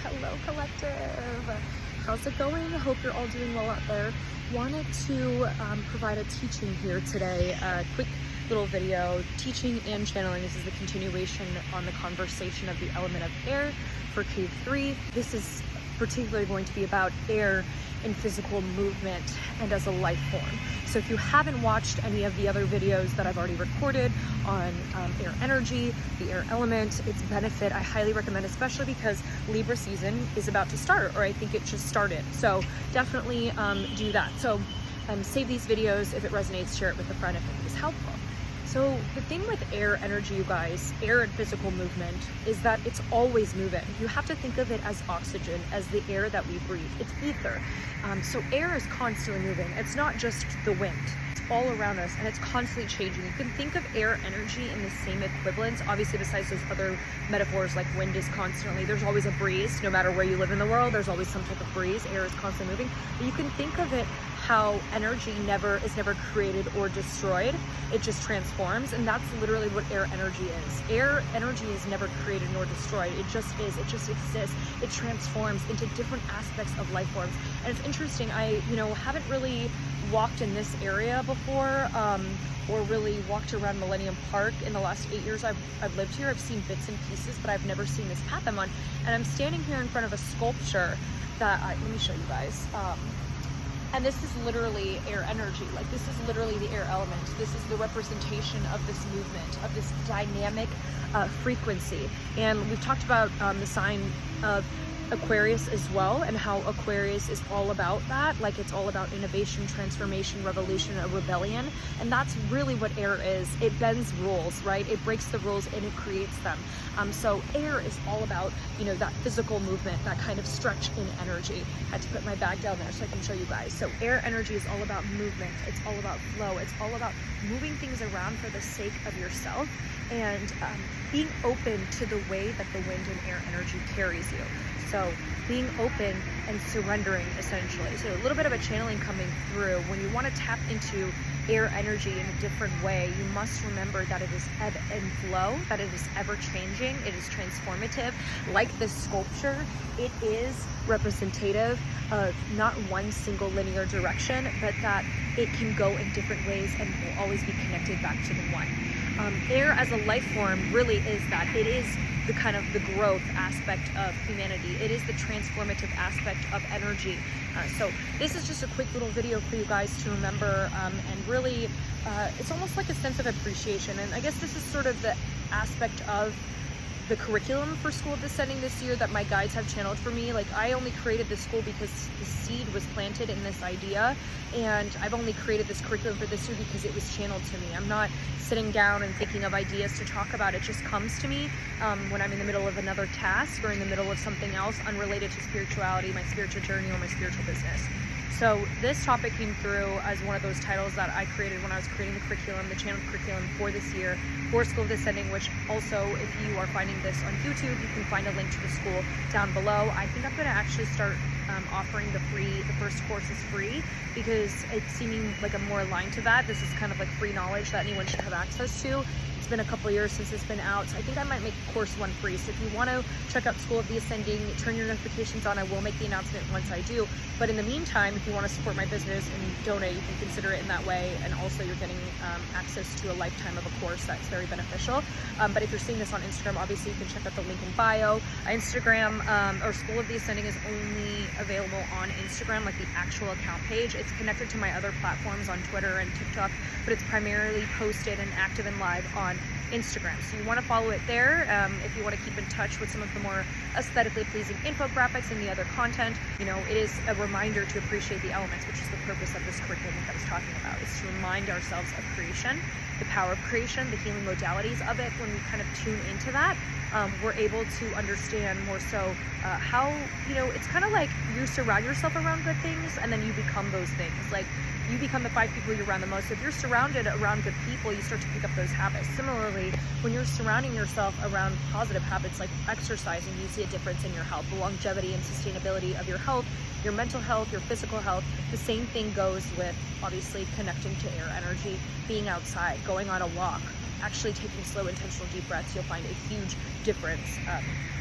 Hello collective. How's it going? I hope you're all doing well out there. Wanted to provide a teaching here today, a quick little video, teaching and channeling. This is the continuation on the conversation of the element of air for Cave 3. This is particularly going to be about air in physical movement and as a life form. So if you haven't watched any of the other videos that I've already recorded on air energy, the air element, its benefit, I highly recommend, especially because Libra season is about to start, or I think it just started. So definitely do that. So save these videos. If it resonates, share it with a friend if it is helpful. So the thing with air energy, you guys, air and physical movement, is that it's always moving. You have to think of it as oxygen, as the air that we breathe. It's ether. So air is constantly moving. It's not just the wind. It's all around us and it's constantly changing. You can think of air energy in the same equivalence. Obviously, besides those other metaphors like wind is constantly, there's always a breeze. No matter where you live in the world, there's always some type of breeze. Air is constantly moving. But you can think of it how energy is never created or destroyed. It just transforms, and that's literally what air energy is. Air energy is never created nor destroyed. It just is. It just exists. It transforms into different aspects of life forms. And it's interesting, I haven't really walked in this area before, or really walked around Millennium Park in the last 8 years I've lived here. I've seen bits and pieces, but I've never seen this path I'm on. And I'm standing here in front of a sculpture that let me show you guys. And this is literally air energy. Like, this is literally the air element. This is the representation of this movement, of this dynamic frequency. And we've talked about the sign of Aquarius as well, and how Aquarius is all about that. Like, it's all about innovation, transformation, revolution, a rebellion. And that's really what air is. It bends rules, right? It breaks the rules and it creates them. So air is all about, that physical movement, that kind of stretch in energy. Had to put my bag down there so I can show you guys. So air energy is all about movement. It's all about flow. It's all about moving things around for the sake of yourself, and being open to the way that the wind and air energy carries you. So being open and surrendering, essentially. So a little bit of a channeling coming through. When you want to tap into air energy in a different way, you must remember that it is ebb and flow, that it is ever changing, it is transformative. Like this sculpture, it is representative of not one single linear direction, but that it can go in different ways and will always be connected back to the one. Air as a life form really is that. It is the kind of the growth aspect of humanity. It is the transformative aspect of energy. So this is just a quick little video for you guys to remember, and really it's almost like a sense of appreciation. And I guess this is sort of the aspect of the curriculum for School of Descending this year that my guides have channeled for me. Like, I only created this school because the seed was planted in this idea, and I've only created this curriculum for this year because it was channeled to me. I'm not sitting down and thinking of ideas to talk about. It just comes to me when I'm in the middle of another task or in the middle of something else unrelated to spirituality, my spiritual journey, or my spiritual business. So this topic came through as one of those titles that I created when I was creating the curriculum, the channel curriculum for this year for School of Descending, which also, if you are finding this on YouTube, you can find a link to the school down below. I think I'm going to actually start offering the first course is free, because it's seeming like I'm more aligned to that. This is kind of like free knowledge that anyone should have access to. It's been a couple years since it's been out, so I think I might make course 1 free. So if you want to check out School of the Ascending, turn your notifications on. I will make the announcement once I do. But in the meantime, if you want to support my business and donate, you can consider it in that way. And also, you're getting access to a lifetime of a course that's very beneficial. But if you're seeing this on Instagram, obviously you can check out the link in bio. Instagram, or School of the Ascending, is only available on Instagram, like the actual account page. It's connected to my other platforms on Twitter and TikTok, but it's primarily posted and active and live on Instagram. So you want to follow it there if you want to keep in touch with some of the more aesthetically pleasing infographics and the other content. It is a reminder to appreciate the elements, which is the purpose of this curriculum that I was talking about, is to remind ourselves of creation, the power of creation, the healing modalities of it. When we kind of tune into that, we're able to understand more so how, it's kind of like you surround yourself around good things and then you become those things. Like, you become the 5 people you're around the most. So if you're surrounded around good people, you start to pick up those habits. Similarly, when you're surrounding yourself around positive habits like exercising, you see a difference in your health, the longevity and sustainability of your health, your mental health, your physical health. The same thing goes with, obviously, connecting to air energy, being outside, going on a walk, actually taking slow, intentional, deep breaths, you'll find a huge difference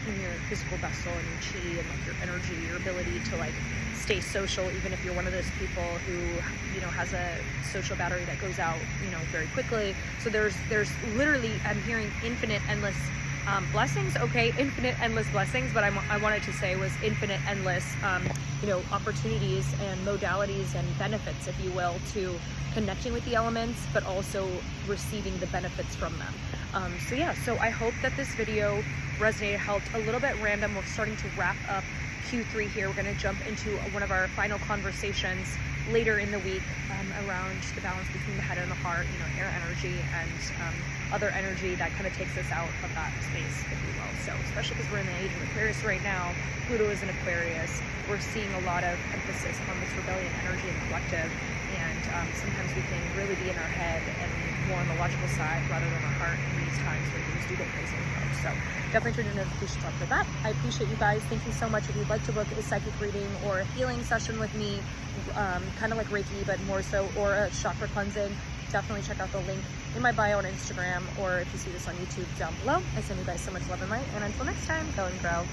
in your physical vessel and your chi and like your energy, your ability to like stay social, even if you're one of those people who, you know, has a social battery that goes out, you know, very quickly. So there's literally, I'm hearing infinite, endless blessings. Okay, infinite, endless blessings, but I wanted to say was infinite, endless, you know, opportunities and modalities and benefits, if you will, to connecting with the elements, but also receiving the benefits from them. So yeah, so I hope that this video resonated, helped. A little bit random. We're starting to wrap up Q3 here. We're going to jump into one of our final conversations later in the week around the balance between the head and the heart, you know, air energy and other energy that kind of takes us out of that space, if you will. So especially because we're in the age of Aquarius right now, Pluto is in Aquarius, we're seeing a lot of emphasis on this rebellion energy and collective, and sometimes we can really be in our head and more on the logical side rather than our heart in these times when things do get crazy and close. So definitely turn your notifications on for that. I appreciate you guys. Thank you so much. If you'd like to book a psychic reading or a healing session with me, kind of like Reiki, but more so, or a chakra cleansing, definitely check out the link in my bio on Instagram, or if you see this on YouTube, down below. I send you guys so much love and light, and until next time, go and grow.